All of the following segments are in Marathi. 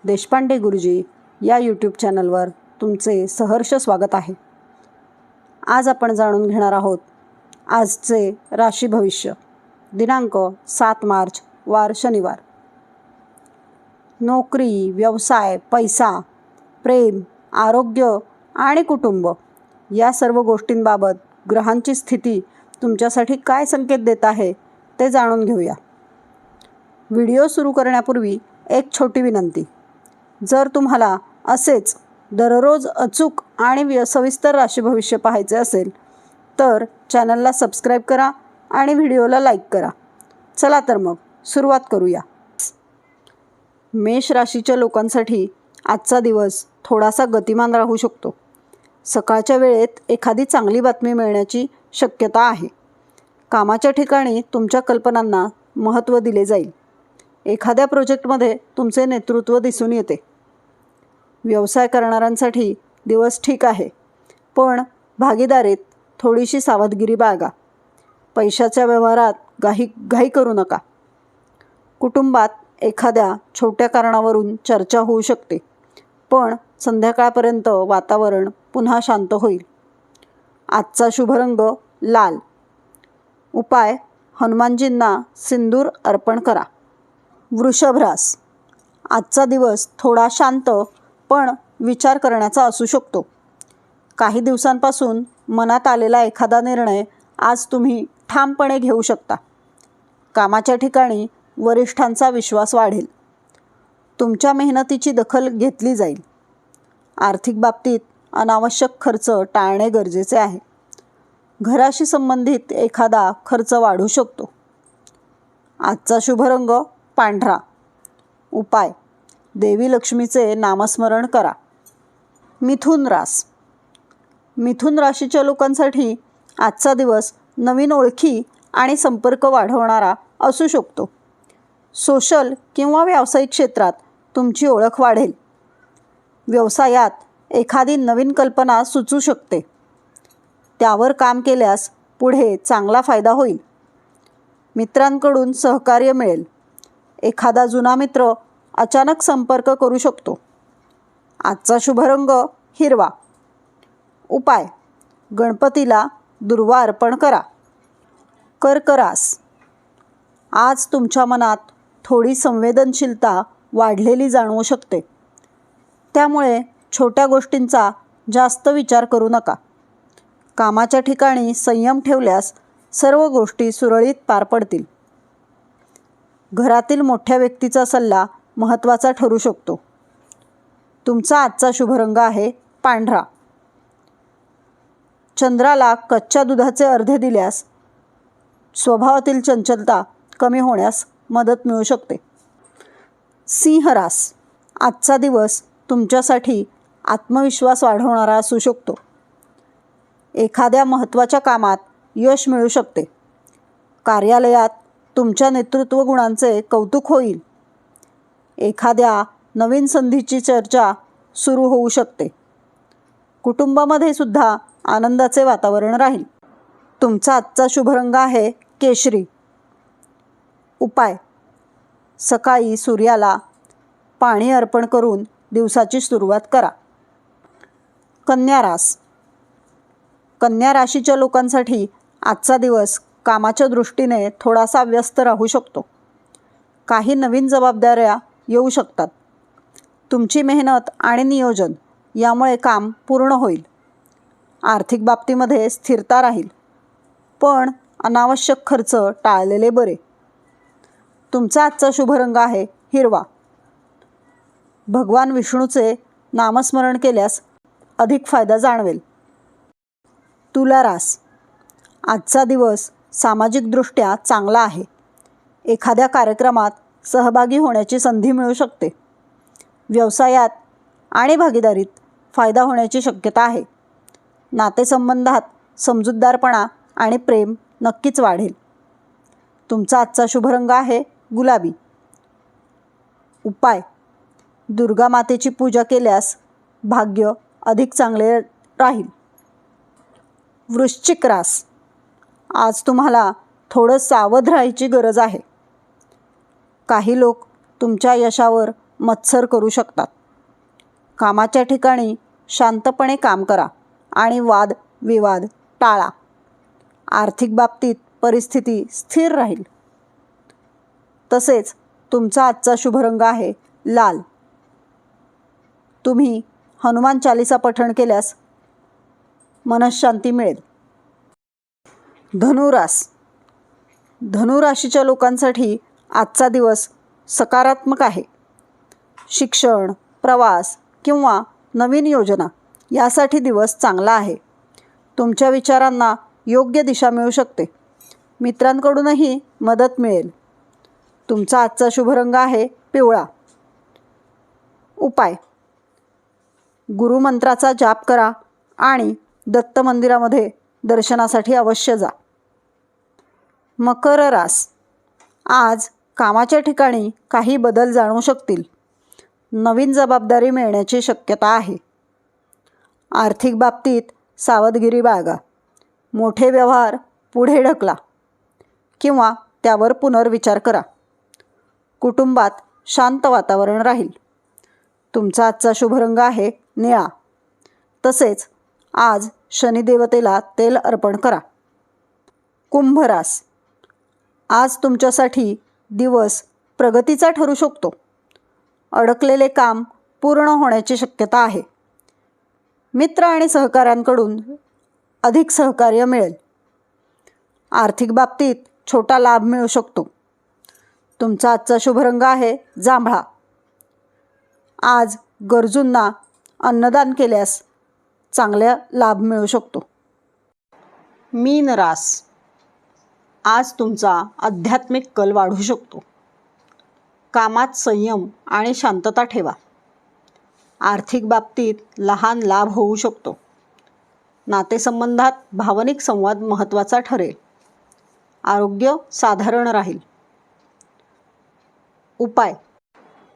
देशपांडे गुरुजी या यूट्यूब चॅनलवर तुमचे सहर्ष स्वागत आहे। आज आपण जाणून घेणार आहोत आजचे राशी भविष्य, दिनांक 7 मार्च, वार शनिवार। नोकरी, व्यवसाय, पैसा, प्रेम, आरोग्य आणि कुटुंब या सर्व गोष्टींबाबत ग्रहांची स्थिती तुमच्यासाठी काय संकेत देत आहे ते जाणून घेऊया। व्हिडिओ सुरू करण्यापूर्वी एक छोटी विनंती, जर तुम्हाला असेच दररोज अचूक आणि सविस्तर राशी भविष्य पाहायचे असेल तर चॅनलला सबस्क्राईब करा आणि व्हिडिओला लाईक करा। चला तर मग सुरुवात करूया। मेष राशीच्या लोकांसाठी आजचा दिवस थोडासा गतिमान राहू शकतो। सकाळच्या वेळेत एखादी चांगली बातमी मिळण्याची शक्यता आहे। कामाच्या ठिकाणी तुमच्या कल्पनांना महत्त्व दिले जाईल। एखाद्या प्रोजेक्टमध्ये तुमचे नेतृत्व दिसून येते। व्यवसाय करणाऱ्यांसाठी दिवस ठीक आहे, पण भागीदारीत थोडीशी सावधगिरी बाळगा। पैशाच्या व्यवहारात घाई करू नका। कुटुंबात एखाद्या छोट्या कारणावरून चर्चा होऊ शकते, पण संध्याकाळपर्यंत वातावरण पुन्हा शांत होईल। आजचा शुभ रंग लाल। उपाय, हनुमानजींना सिंदूर अर्पण करा। वृषभ रास, आजचा दिवस थोडा शांत पण विचार करण्याचा असू शकतो। काही दिवसांपासून मनात आलेला एखादा निर्णय आज तुम्ही ठामपणे घेऊ शकता। कामाच्या ठिकाणी वरिष्ठांचा विश्वास वाढेल। तुमच्या मेहनतीची दखल घेतली जाईल। आर्थिक बाबतीत अनावश्यक खर्च टाळणे गरजेचे आहे। घराशी संबंधित एखादा खर्च वाढू शकतो। आजचा शुभ रंग पांढरा। उपाय, देवी लक्ष्मीचे नामस्मरण करा। मिथुन रास, मिथुन राशीच्या लोकांसाठी आजचा दिवस नवीन ओळखी आणि संपर्क वाढवणारा असू शकतो। सोशल किंवा व्यावसायिक क्षेत्रात तुमची ओळख वाढेल। व्यवसायात एखादी नवीन कल्पना सुचू शकते, त्यावर काम केल्यास पुढे चांगला फायदा होईल। मित्रांकडून सहकार्य मिळेल। एखादा जुना मित्र अचानक संपर्क करू शकतो। आजचा शुभ रंग हिरवा। उपाय, गणपतीला दुर्वा अर्पण करा। कर्क रास, आज तुमच्या मनात थोडी संवेदनशीलता वाढलेली जाणवू शकते, त्यामुळे छोट्या गोष्टींचा जास्त विचार करू नका। कामाच्या ठिकाणी संयम ठेवल्यास सर्व गोष्टी सुरळीत पार पडतील। घरातील मोठ्या व्यक्तीचा सल्ला महत्त्वाचा ठरू शकतो। तुमचा आजचा शुभ रंग आहे पांढरा। चंद्राला कच्च्या दुधाचे अर्धे दिल्यास स्वभावातील चंचलता कमी होण्यास मदत मिळू शकते। सिंह रास, आजचा दिवस तुमच्यासाठी आत्मविश्वास वाढवणारा असू शकतो। एखाद्या महत्त्वाच्या कामात यश मिळू शकते। कार्यालयात तुमच्या नेतृत्व गुणांचे कौतुक होईल। एखाद्या नवीन संधीची चर्चा सुरू होऊ शकते। कुटुंबामध्ये सुद्धा आनंदाचे वातावरण राहील। तुमचा आजचा शुभ रंग आहे केशरी। उपाय, सकाळी सूर्याला पाणी अर्पण करून दिवसाची सुरुवात करा। कन्या रास, कन्या राशीच्या लोकांसाठी आजचा दिवस कामाच्या दृष्टीने थोडासा व्यस्त राहू शकतो। काही नवीन जबाबदाऱ्या येऊ शकतात। तुमची मेहनत आणि नियोजन यामुळे काम पूर्ण होईल। आर्थिक बाबतीमध्ये स्थिरता राहील, पण अनावश्यक खर्च टाळलेले बरे। तुमचा आजचा शुभ रंग आहे हिरवा। भगवान विष्णूचे नामस्मरण केल्यास अधिक फायदा जाणवेल। तुला रास, आजचा दिवस सामाजिकदृष्ट्या चांगला आहे। एखाद्या कार्यक्रमात सहभागी होण्याची संधी मिळू शकते। व्यवसायात आणि भागीदारीत फायदा होण्याची शक्यता आहे। नातेसंबंधात समजूतदारपणा आणि प्रेम नक्कीच वाढेल। तुमचा आजचा शुभ रंग आहे गुलाबी। उपाय, दुर्गा मातेची पूजा केल्यास भाग्य अधिक चांगले राहील। वृश्चिक रास, आज तुम्हाला थोडं सावध राहायची गरज आहे। काही लोक तुमच्या यशावर मत्सर करू शकतात. कामाच्या ठिकाणी शांतपणे काम करा आणि वाद विवाद टाळा. आर्थिक बाबतीत परिस्थिती स्थिर राहील. तसेच तुमचा आजचा शुभ रंग आहे लाल. तुम्ही हनुमान चालीसा पठण केल्यास मनःशांती मिळेल. धनुराशीच्या लोकांसाठी आजचा दिवस सकारात्मक आहे. शिक्षण, प्रवास किंवा नवीन योजना यासाठी दिवस चांगला आहे. तुमच्या विचारांना योग्य दिशा मिळू शकते. मित्रांकडूनही मदत मिळेल. तुमचा आजचा शुभ रंग आहे पिवळा. उपाय: गुरुमंत्राचा जाप करा आणि दत्त मंदिरामध्ये दर्शनासाठी अवश्य जा. मकर रास. आज कामाच्या ठिकाणी काही बदल जाणवू शकतील. नवीन जबाबदारी मिळण्याची शक्यता आहे. आर्थिक बाबतीत सावधगिरी बाळगा. मोठे व्यवहार पुढे ढकला किंवा त्यावर पुनर्विचार करा. कुटुंबात शांत वातावरण राहील. तुमचा आजचा शुभ रंग आहे निळा. तसेच आज शनिदेवतेला तेल अर्पण करा. कुंभ रास. आज तुमच्यासाठी दिवस प्रगतीचा ठरू शकतो. अडकलेले काम पूर्ण होण्याची शक्यता आहे. मित्र आणि सहकाऱ्यांकडून अधिक सहकार्य मिळेल. आर्थिक बाबतीत छोटा लाभ मिळू शकतो. तुमचा आजचा शुभ रंग आहे जांभळा. आज गरजूंना अन्नदान केल्यास चांगला लाभ मिळू शकतो. मीन रास. आज तुमचा आध्यात्मिक कल वाढू शकतो. कामात संयम आणि शांतता ठेवा. आर्थिक बाबतीत लहान लाभ होऊ शकतो. नातेसंबंधात भावनिक संवाद महत्त्वाचा ठरेल. आरोग्य साधारण राहील. उपाय: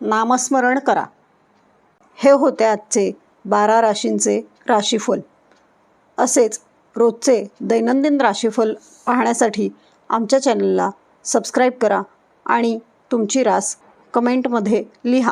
नामस्मरण करा. हे होते आजचे 12 राशींचे राशीफल. असेच रोजचे दैनंदिन राशीफल पाहण्यासाठी आमच्या चॅनलला सबस्क्राईब करा आणि तुमची रास कमेंटमध्ये लिहा.